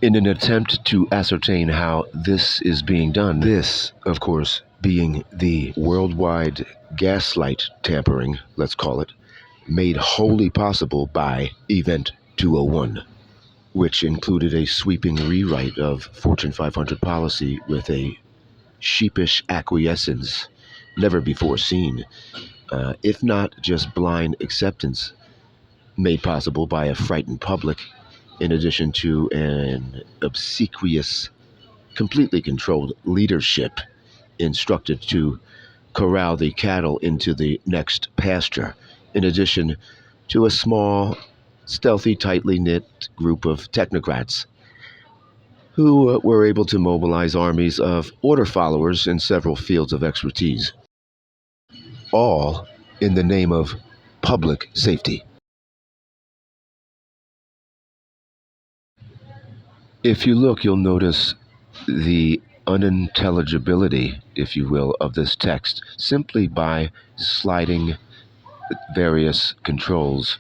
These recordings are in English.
in an attempt to ascertain how this is being done. This, of course, being the worldwide gaslight tampering, let's call it, made wholly possible by Event 201, which included a sweeping rewrite of Fortune 500 policy with a sheepish acquiescence never before seen, if not just blind acceptance, made possible by a frightened public, in addition to an obsequious, completely controlled leadership instructed to corral the cattle into the next pasture, in addition to a small, stealthy, tightly knit group of technocrats who were able to mobilize armies of order followers in several fields of expertise, all in the name of public safety. If you look, you'll notice the unintelligibility, if you will, of this text simply by sliding various controls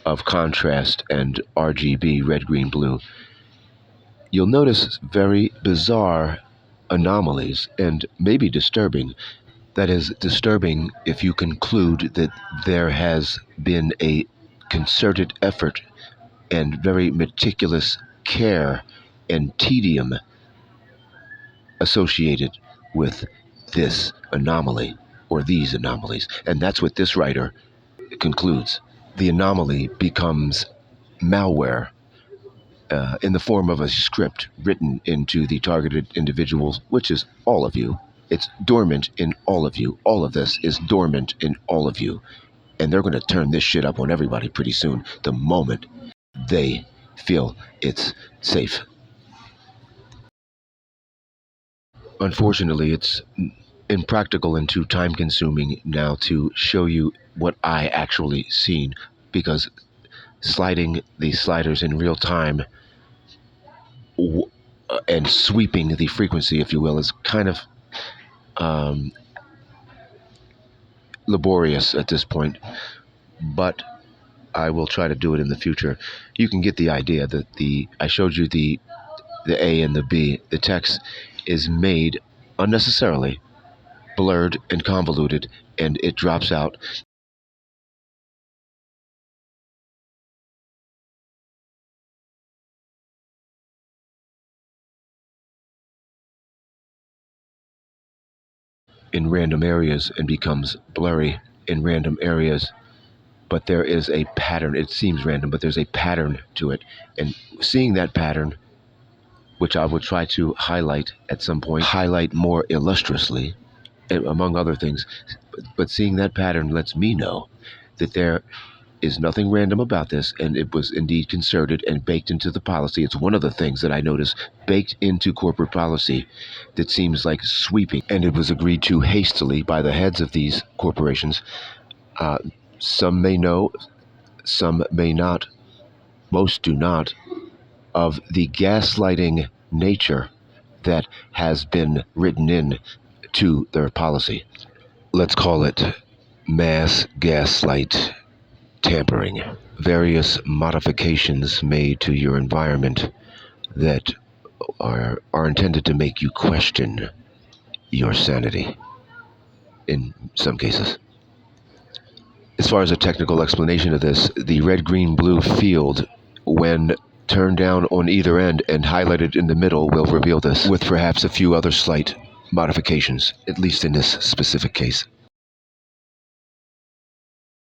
of contrast and RGB, red, green, blue. You'll notice very bizarre anomalies and maybe disturbing. That is, disturbing if you conclude that there has been a concerted effort and very meticulous care and tedium associated with this anomaly or these anomalies. And that's what this writer concludes. The anomaly becomes malware in the form of a script written into the targeted individuals, which is all of you. It's dormant in all of you. All of this is dormant in all of you. And they're going to turn this shit up on everybody pretty soon, the moment they feel it's safe. Unfortunately, it's impractical and too time consuming now to show you what I actually seen, because sliding these sliders in real time and sweeping the frequency, if you will, is kind of laborious at this point, but I will try to do it in the future. You can get the idea that I showed you the A and the B. The text is made unnecessarily blurred and convoluted, and it drops out. In random areas and becomes blurry in random areas, but there is a pattern. It seems random, but there's a pattern to it, and seeing that pattern, which I will try to highlight at some point, highlight more illustriously, among other things, but seeing that pattern lets me know that there is nothing random about this, and it was indeed concerted and baked into the policy. It's one of the things that I notice baked into corporate policy that seems like sweeping, and it was agreed to hastily by the heads of these corporations. Some may know, some may not, most do not, of the gaslighting nature that has been written in to their policy. Let's call it mass gaslight tampering. Various modifications made to your environment that are intended to make you question your sanity in some cases. As far as a technical explanation of this, the red, green, blue field, when turned down on either end and highlighted in the middle, will reveal this, with perhaps a few other slight modifications, at least in this specific case.